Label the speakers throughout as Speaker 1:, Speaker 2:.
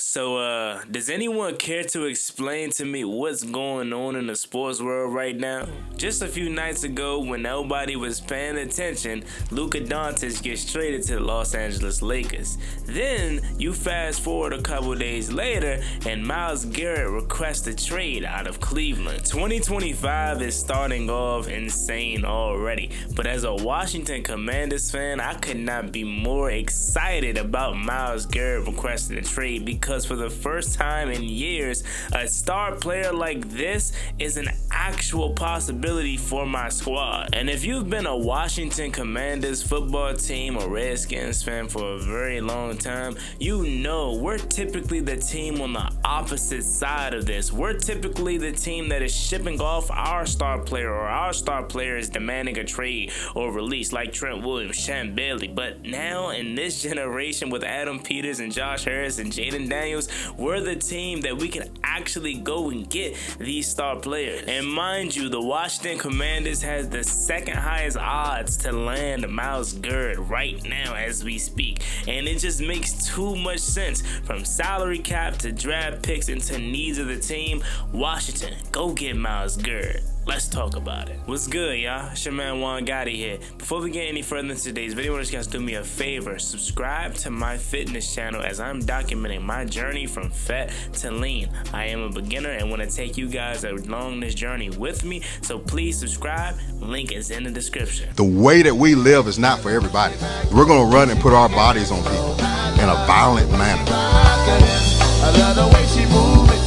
Speaker 1: So, does anyone care to explain to me what's going on in the sports world right now? Just a few nights ago, when nobody was paying attention, Luka Doncic gets traded to the Los Angeles Lakers. Then, you fast forward a couple days later, and Myles Garrett requests a trade out of Cleveland. 2025 is starting off insane already, but as a Washington Commanders fan, I could not be more excited about Myles Garrett requesting a trade because for the first time in years, a star player like this is an actual possibility for my squad. And if you've been a Washington Commanders football team or Redskins fan for a very long time, you know we're typically the team on the opposite side of this. We're typically the team that is shipping off our star player, or our star player is demanding a trade or release, like Trent Williams, Shan Bailey. But now in this generation with Adam Peters and Josh Harris and Jaden Daniels, we're the team that we can actually go and get these star players. And mind you, the Washington Commanders has the second highest odds to land Myles Garrett right now as we speak. And it just makes too much sense. From salary cap to draft picks and to needs of the team, Washington, go get Myles Garrett. Let's talk about it. What's good, y'all? It's your man Juan Gotti here. Before we get any further in today's video, I want you guys to do me a favor. Subscribe to my fitness channel as I'm documenting my journey from fat to lean. I am a beginner and want to take you guys along this journey with me, so please subscribe. Link is in the description.
Speaker 2: The way that we live is not for everybody. We're going to run and put our bodies on people in a violent manner.
Speaker 3: I love the way she move it,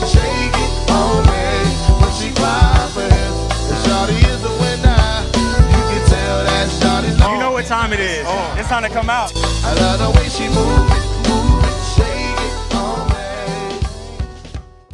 Speaker 3: shake it on me. When she cry for him, the shawty is the winner. You can tell that shawty's on.
Speaker 4: You know what time it is. It's time to come out.
Speaker 3: I love the way she move it, shake it on me.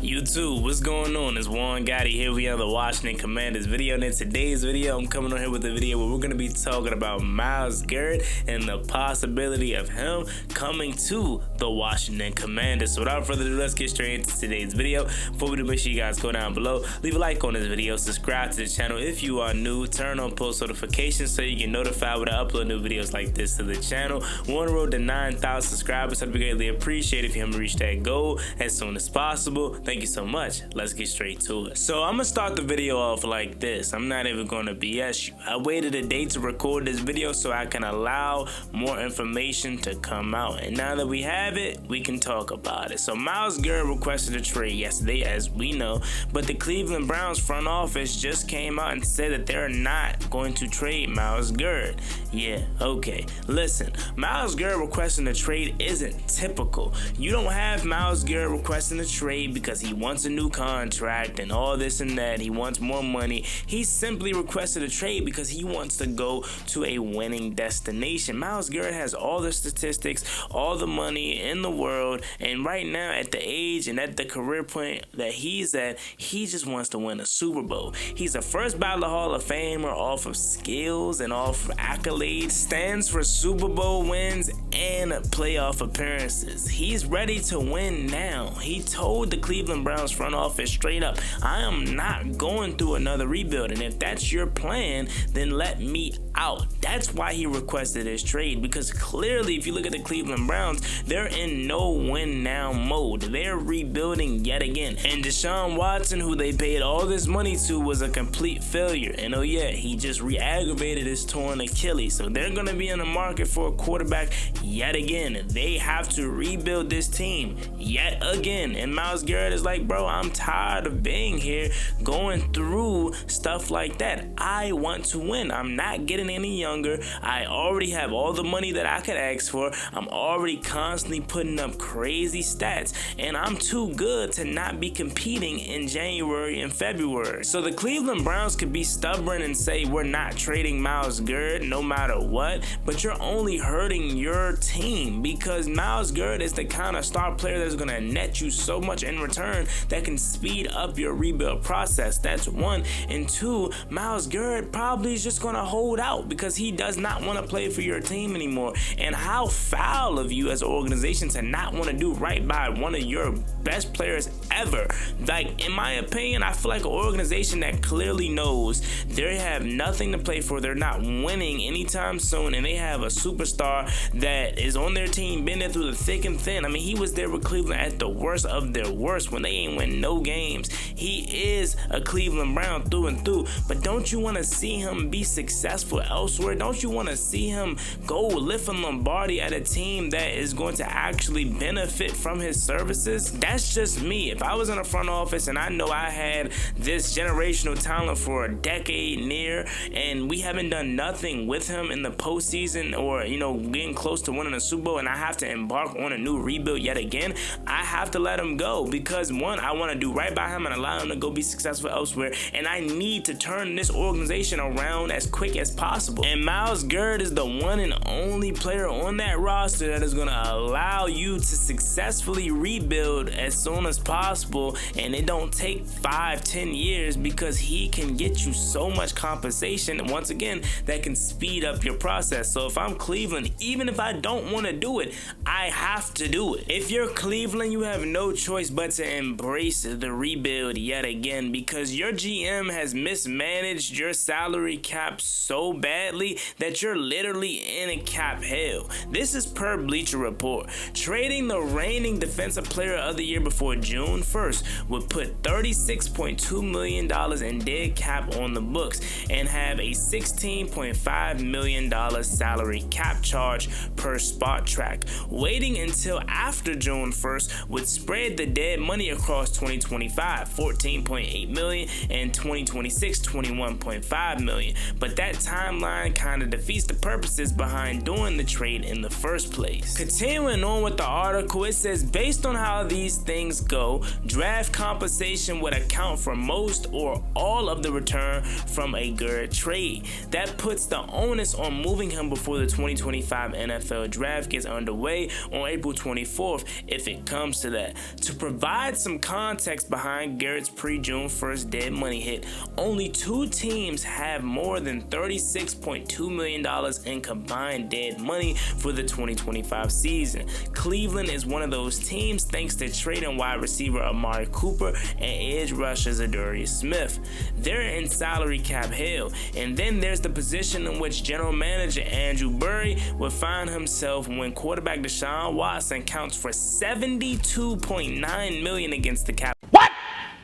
Speaker 1: YouTube, what's going on? It's Juan Gotti here. We have the Washington Commanders video, and in today's video, I'm coming on here with a video where we're going to be talking about Myles Garrett and the possibility of him coming to the Washington Commanders. So without further ado, let's get straight into today's video. Before we do, make sure you guys go down below, leave a like on this video, subscribe to the channel if you are new, turn on post notifications so you get notified when I upload new videos like this to the channel. We're on the road to 9,000 subscribers, so I'd be greatly appreciated if you help me reach that goal as soon as possible. Thank you so much. Let's get straight to it. So I'm gonna start the video off like this. I'm not even gonna BS you. I waited a day to record this video so I can allow more information to come out, and now that we have it, we can talk about it. So Myles Garrett requested a trade yesterday, as we know, but the Cleveland Browns front office just came out and said that they're not going to trade Myles Garrett. Yeah, okay. Listen, Myles Garrett requesting a trade isn't typical. You don't have Myles Garrett requesting a trade because he wants a new contract and all this and that. He wants more money. He simply requested a trade because he wants to go to a winning destination. Myles Garrett has all the statistics, all the money in the world, and right now at the age and at the career point that he's at, he just wants to win a Super Bowl. He's a first ballot Hall of Famer off of skills and off of accolades, stands for Super Bowl wins and playoff appearances. He's ready to win now. He told the Cleveland Browns front office straight up, I am not going through another rebuild, and if that's your plan, then let me out. That's why he requested his trade, because clearly if you look at the Cleveland Browns, they're in no win now mode. They're rebuilding yet again, and Deshaun Watson, who they paid all this money to, was a complete failure. And oh yeah, he just re-aggravated his torn Achilles, so they're going to be in the market for a quarterback yet again. They have to rebuild this team yet again, and Myles Garrett is like, bro, I'm tired of being here going through stuff like that. I want to win. I'm not getting any younger. I already have all the money that I could ask for. I'm already constantly putting up crazy stats, and I'm too good to not be competing in January and February. So the Cleveland Browns could be stubborn and say we're not trading Myles Garrett no matter what, but you're only hurting your team, because Myles Garrett is the kind of star player that's going to net you so much in return that can speed up your rebuild process. That's one. And two, Myles Garrett probably is just going to hold out out because he does not want to play for your team anymore. And how foul of you as an organization to not want to do right by one of your best players ever. Like, in my opinion, I feel like an organization that clearly knows they have nothing to play for, they're not winning anytime soon, and they have a superstar that is on their team, been there through the thick and thin. I mean, he was there with Cleveland at the worst of their worst when they ain't win no games. He is a Cleveland Brown through and through, but don't you want to see him be successful elsewhere? Don't you want to see him go lift a Lombardi at a team that is going to actually benefit from his services? That's just me. If I was in a front office and I know I had this generational talent for a decade near, and we haven't done nothing with him in the postseason or, getting close to winning a Super Bowl, and I have to embark on a new rebuild yet again, I have to let him go because, one, I want to do right by him and allow him to go be successful elsewhere, and I need to turn this organization around as quick as possible. And Myles Garrett is the one and only player on that roster that is going to allow you to successfully rebuild as soon as possible, and it don't take 5-10 years because he can get you so much compensation, and once again, that can speed up your process. So if I'm Cleveland, even if I don't want to do it, I have to do it. If you're Cleveland, you have no choice but to embrace the rebuild yet again because your GM has mismanaged your salary cap so badly that you're literally in a cap hell. This is per Bleacher Report. Trading the reigning defensive player of the year before June 1st would put $36.2 million in dead cap on the books and have a $16.5 million salary cap charge per spot track. Waiting until after June 1st would spread the dead money across 2025, $14.8 million, and 2026, $21.5 million. But that timeline kind of defeats the purposes behind doing the trade in the first place. Continuing on with the article, it says, based on how these things go, draft compensation would account for most or all of the return from a Garrett trade. That puts the onus on moving him before the 2025 NFL draft gets underway on April 24th, if it comes to that. To provide some context behind Garrett's pre-June 1st dead money hit, only 2 teams have more than $36.2 million in combined dead money for the 2025 season. Cleveland is one of those teams thanks to trading wide receiver Amari Cooper and edge rusher Zadarius Smith. They're in salary cap hell, and then there's the position in which general manager Andrew Berry would find himself when quarterback Deshaun Watson counts for $72.9 million against the cap. What?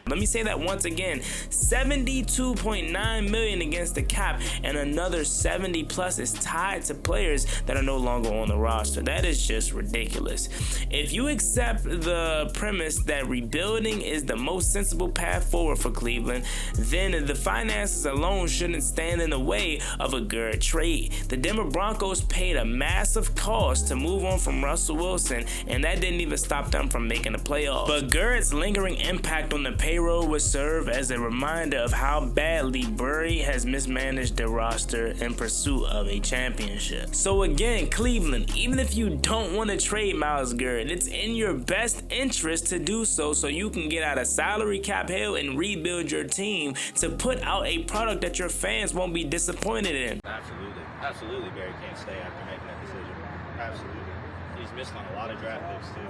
Speaker 1: Let me say that once again, $72.9 million against the cap, and another 70 plus is tied to players that are no longer on the roster. That is just ridiculous. If you accept the premise that rebuilding is the most sensible path forward for Cleveland, then the finances alone shouldn't stand in the way of a Garrett trade. The Denver Broncos paid a massive cost to move on from Russell Wilson, and that didn't even stop them from making the playoffs. But Garrett's lingering impact on the payroll would serve as a reminder of how badly Burry has mismanaged the roster in pursuit of a championship. So again, Cleveland, even if you don't want to trade Myles Garrett, it's in your best interest to do so you can get out of salary cap hell and rebuild your team to put out a product that your fans won't be disappointed in.
Speaker 5: Absolutely, Barry can't stay after making that decision. Absolutely. He's missed on a lot of draft picks too.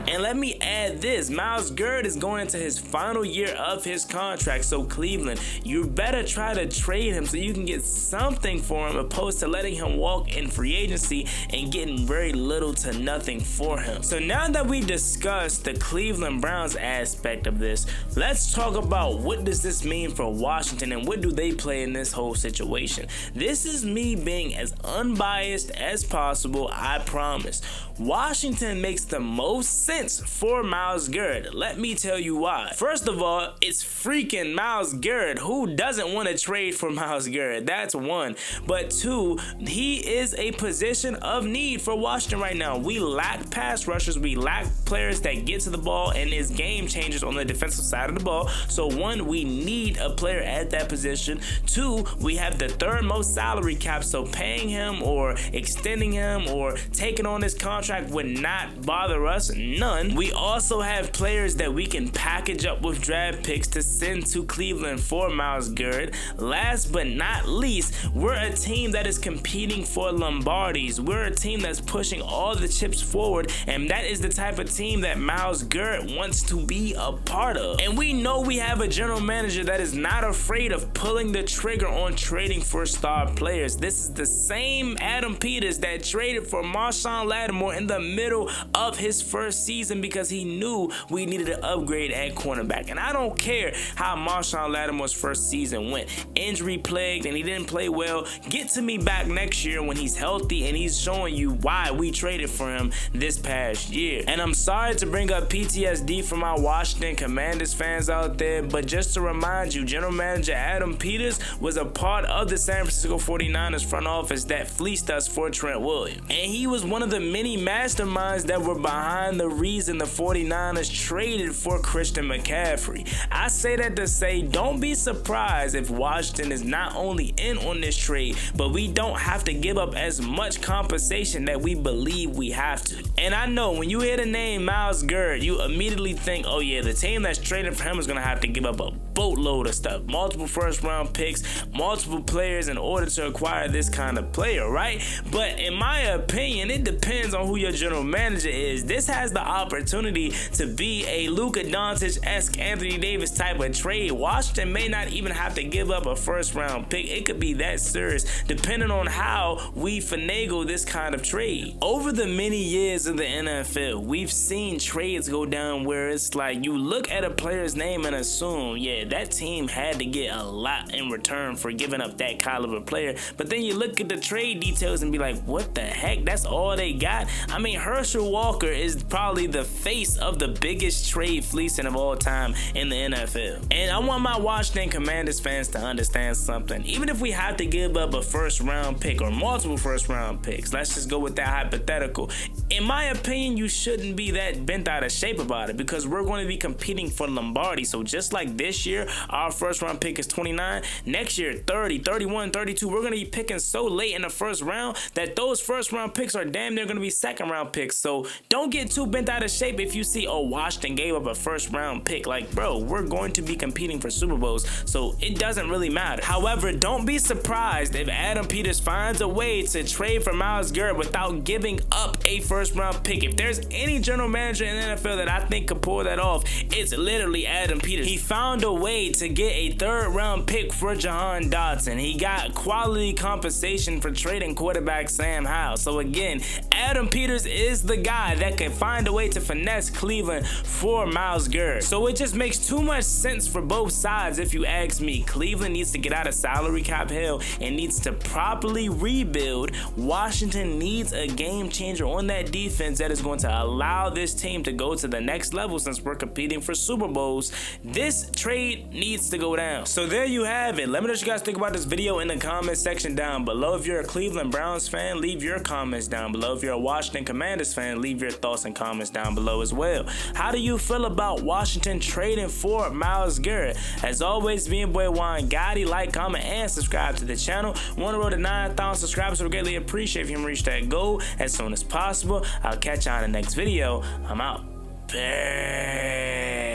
Speaker 1: And let me add this, Myles Garrett is going into his final year of his contract, so Cleveland, you better try to trade him so you can get something for him opposed to letting him walk in free agency and getting very little to nothing for him. So now that we discussed the Cleveland Browns aspect of this, let's talk about what does this mean for Washington and what do they play in this whole situation. This is me being as unbiased as possible, I promise. Washington makes the most sense for Myles Garrett. Let me tell you why. First of all, it's freaking Myles Garrett. Who doesn't want to trade for Myles Garrett? That's one. But two, he is a position of need for Washington right now. We lack pass rushers. We lack players that get to the ball and is game changers on the defensive side of the ball. So one, we need a player at that position. Two, we have the third most salary cap, so paying him or extending him or taking on this contract would not bother us none. We also have players that we can package up with draft picks to send to Cleveland for Myles Garrett. Last but not least, we're a team that is competing for Lombardis. We're a team that's pushing all the chips forward, and that is the type of team that Myles Garrett wants to be a part of. And we know we have a general manager that is not afraid of pulling the trigger on trading for star players. This is the same Adam Peters that traded for Marshawn Lattimore in the middle of his first season because he knew we needed an upgrade at cornerback. And I don't care how Marshawn Lattimore's first season went. Injury plagued and he didn't play well. Get to me back next year when he's healthy and he's showing you why we traded for him this past year. And I'm sorry to bring up PTSD for my Washington Commanders fans out there, but just to remind you, General Manager Adam Peters was a part of the San Francisco 49ers front office that fleeced us for Trent Williams. And he was one of the many masterminds that were behind the reason the 49ers traded for Christian McCaffrey. I say that to say, don't be surprised if Washington is not only in on this trade, but we don't have to give up as much compensation that we believe we have to. And I know when you hear the name Myles Garrett, you immediately think, oh yeah, the team that's trading for him is going to have to give up a boatload of stuff. Multiple first round picks, multiple players in order to acquire this kind of player, right? But in my opinion, it depends on who your general manager is. This has the opportunity to be a Luka Doncic-esque Anthony Davis type of trade. Washington may not even have to give up a first round pick. It could be that serious depending on how we finagle this kind of trade. Over the many years of the NFL, we've seen trades go down where it's like you look at a player's name and assume, yeah, that team had to get a lot in return for giving up that caliber player. But then you look at the trade details and be like, what the heck? That's all they got? I mean, Herschel Walker is probably the face of the biggest trade fleecing of all time in the NFL. And I want my Washington Commanders fans to understand something. Even if we have to give up a first round pick or multiple first round picks, let's just go with that hypothetical. In my opinion, you shouldn't be that bent out of shape about it because we're going to be competing for Lombardi. So just like this year, our first round pick is 29. Next year, 30, 31, 32. We're going to be picking so late in the first round that those first round picks are damn near going to be second round picks. So don't get too bent out of shape if you see, oh, Washington gave up a first round pick. Like, bro, we're going to be competing for Super Bowls, so it doesn't really matter. However, don't be surprised if Adam Peters finds a way to trade for Myles Garrett without giving up a first round pick. If there's any general manager in the NFL that I think could pull that off, it's literally Adam Peters. He found a way to get a third round pick for Jahan Dotson. He got quality compensation for trading quarterback Sam Howell. So again, Adam Peters is the guy that can find a way to finesse Cleveland for Myles Garrett. So it just makes too much sense for both sides if you ask me. Cleveland needs to get out of salary cap hell and needs to properly rebuild. Washington needs a game changer on that defense that is going to allow this team to go to the next level since we're competing for Super Bowls. This trade needs to go down. So there you have it. Let me know what you guys think about this video in the comment section down below. If you're a Cleveland Browns fan, leave your comments down below. If you're a Washington Commanders fan, leave your thoughts and comments down below as well. How do you feel about Washington trading for Myles Garrett? As always, me and boy Juan Gotti, like, comment, and subscribe to the channel. We're on the road to 9,000 subscribers, so we greatly appreciate if you can reach that goal as soon as possible. I'll catch you on the next video. I'm out. Peace.